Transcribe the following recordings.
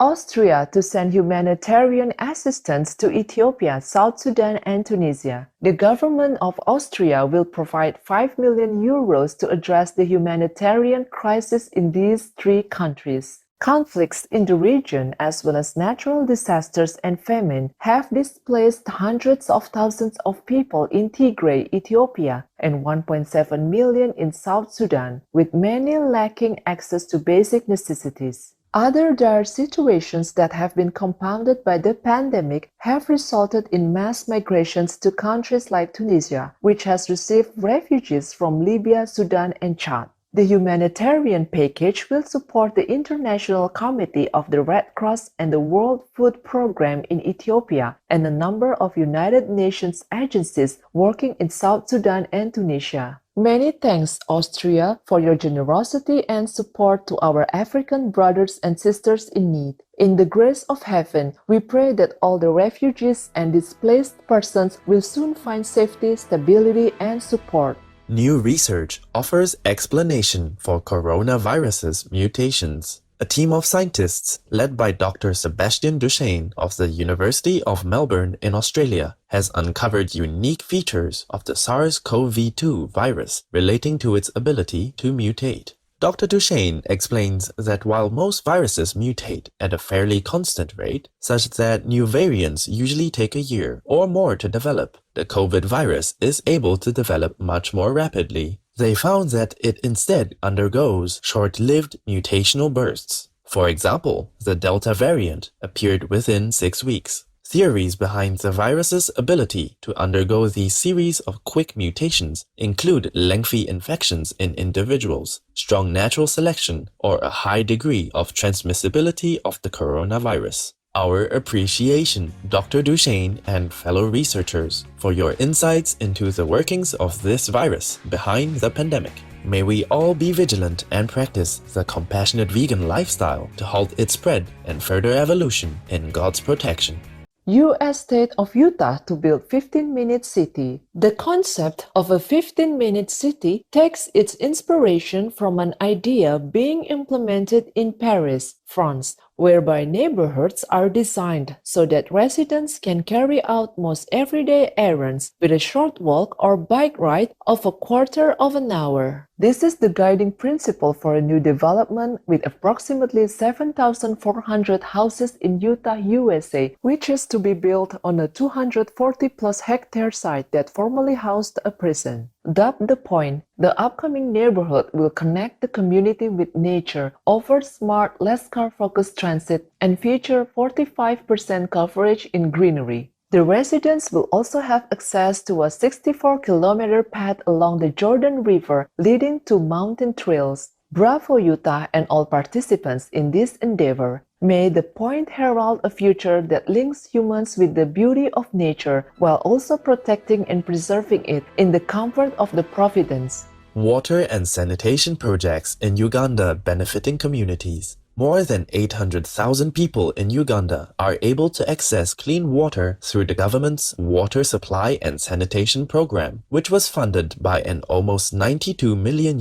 Austria to send humanitarian assistance to Ethiopia, South Sudan and Tunisia. The government of Austria will provide 5 million euros to address the humanitarian crisis in these three countries. Conflicts in the region, as well as natural disasters and famine, have displaced hundreds of thousands of people in Tigray, Ethiopia, and 1.7 million in South Sudan, with many lacking access to basic necessities. Other dire situations that have been compounded by the pandemic have resulted in mass migrations to countries like Tunisia, which has received refugees from Libya, Sudan, and Chad. The humanitarian package will support the International Committee of the Red Cross and the World Food Programme in Ethiopia and a number of United Nations agencies working in South Sudan and Tunisia. Many thanks, Austria, for your generosity and support to our African brothers and sisters in need. In the grace of heaven, we pray that all the refugees and displaced persons will soon find safety, stability, and support. New research offers explanation for coronavirus's mutations. A team of scientists led by Dr. Sebastian Duchesne of the University of Melbourne in Australia has uncovered unique features of the SARS-CoV-2 virus relating to its ability to mutate. Dr. Duchesne explains that while most viruses mutate at a fairly constant rate, such that new variants usually take a year or more to develop, the COVID virus is able to develop much more rapidly. They found that it instead undergoes short-lived mutational bursts. For example, the Delta variant appeared within 6 weeks. Theories behind the virus's ability to undergo these series of quick mutations include lengthy infections in individuals, strong natural selection, or a high degree of transmissibility of the coronavirus. Our appreciation, Dr. Duchesne and fellow researchers, for your insights into the workings of this virus behind the pandemic. May we all be vigilant and practice the compassionate vegan lifestyle to halt its spread and further evolution in God's protection. U.S. state of Utah to build 15-minute city. The concept of a 15-minute city takes its inspiration from an idea being implemented in Paris, France, whereby neighborhoods are designed so that residents can carry out most everyday errands with a short walk or bike ride of a quarter of an hour. This is the guiding principle for a new development with approximately 7,400 houses in Utah, USA, which is to be built on a 240-plus hectare site that formerly housed a prison. Dubbed The Point, the upcoming neighborhood will connect the community with nature, offer smart, less car-focused transit, and feature 45% coverage in greenery. The residents will also have access to a 64-kilometer path along the Jordan River leading to mountain trails. Bravo, Utah, and all participants in this endeavor. May the point herald a future that links humans with the beauty of nature while also protecting and preserving it in the comfort of the Providence. Water and sanitation projects in Uganda benefiting communities. More than 800,000 people in Uganda are able to access clean water through the government's Water Supply and Sanitation Program, which was funded by an almost $92 million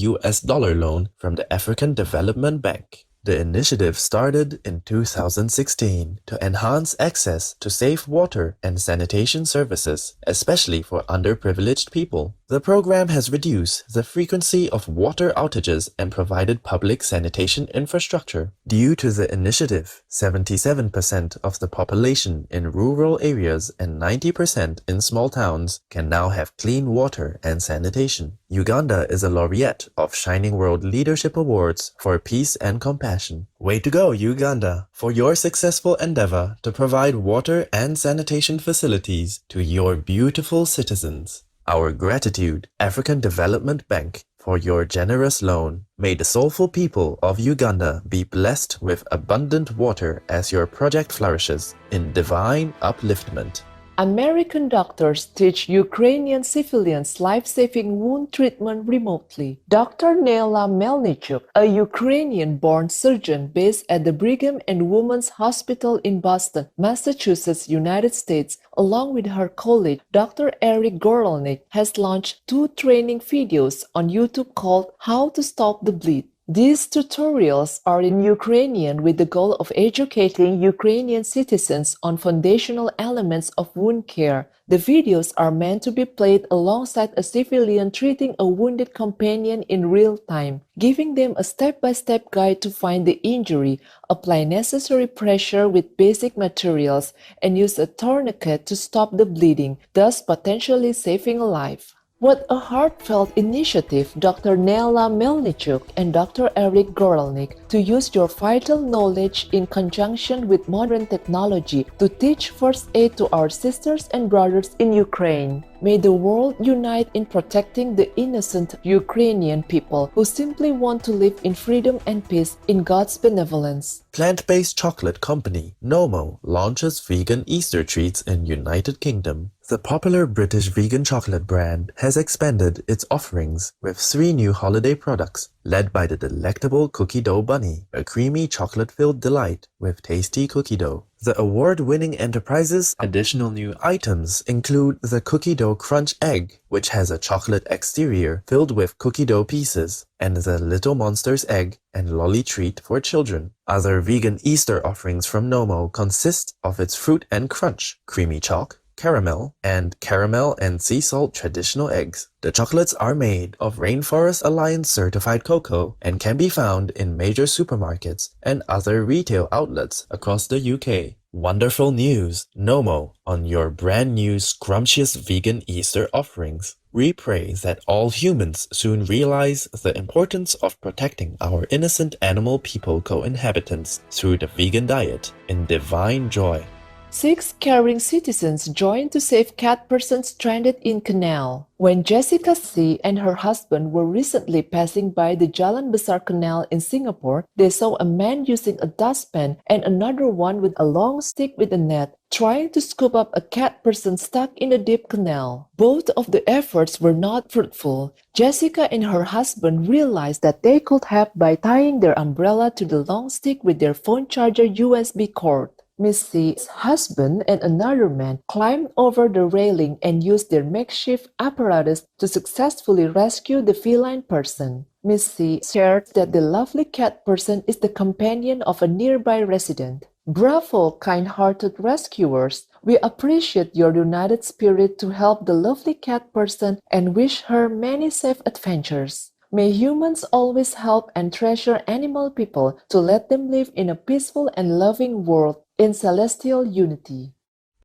loan from the African Development Bank. The initiative started in 2016 to enhance access to safe water and sanitation services, especially for underprivileged people. The program has reduced the frequency of water outages and provided public sanitation infrastructure. Due to the initiative, 77% of the population in rural areas and 90% in small towns can now have clean water and sanitation. Uganda is a laureate of Shining World Leadership Awards for Peace and Compassion. Way to go, Uganda, for your successful endeavor to provide water and sanitation facilities to your beautiful citizens. Our gratitude, African Development Bank, for your generous loan. May the soulful people of Uganda be blessed with abundant water as your project flourishes in divine upliftment. American doctors teach Ukrainian civilians life-saving wound treatment remotely. Dr. Nela Melnichuk, a Ukrainian-born surgeon based at the Brigham and Women's Hospital in Boston, Massachusetts, United States, along with her colleague Dr. Eric Gorolnik, has launched 2 training videos on YouTube called How to Stop the Bleed. These tutorials are in Ukrainian with the goal of educating Ukrainian citizens on foundational elements of wound care. The videos are meant to be played alongside a civilian treating a wounded companion in real time, giving them a step-by-step guide to find the injury, apply necessary pressure with basic materials, and use a tourniquet to stop the bleeding, thus potentially saving a life. What a heartfelt initiative, Dr. Nela Melnichuk and Dr. Eric Gorelnik, to use your vital knowledge in conjunction with modern technology to teach first aid to our sisters and brothers in Ukraine. May the world unite in protecting the innocent Ukrainian people who simply want to live in freedom and peace in God's benevolence. Plant-based chocolate company Nomo launches vegan Easter treats in United Kingdom. The popular British vegan chocolate brand has expanded its offerings with 3 new holiday products, led by the delectable cookie dough bunny, a creamy chocolate-filled delight with tasty cookie dough. The award-winning enterprise's additional new items include the cookie dough crunch egg, which has a chocolate exterior filled with cookie dough pieces, and the Little Monsters egg and lolly treat for children. Other vegan Easter offerings from Nomo consist of its fruit and crunch, creamy chalk, caramel and sea salt traditional eggs. The chocolates are made of Rainforest Alliance certified cocoa and can be found in major supermarkets and other retail outlets across the UK. Wonderful news, Nomo, on your brand new scrumptious vegan Easter offerings. We pray that all humans soon realize the importance of protecting our innocent animal people co-inhabitants through the vegan diet in divine joy. 6 caring citizens joined to save cat person stranded in canal. When Jessica C. and her husband were recently passing by the Jalan Besar Canal in Singapore, they saw a man using a dustpan and another one with a long stick with a net, trying to scoop up a cat person stuck in a deep canal. Both of the efforts were not fruitful. Jessica and her husband realized that they could help by tying their umbrella to the long stick with their phone charger USB cord. Miss C's husband and another man climbed over the railing and used their makeshift apparatus to successfully rescue the feline person. Miss C shared that the lovely cat person is the companion of a nearby resident. Bravo, kind-hearted rescuers! We appreciate your united spirit to help the lovely cat person and wish her many safe adventures. May humans always help and treasure animal people to let them live in a peaceful and loving world in celestial unity.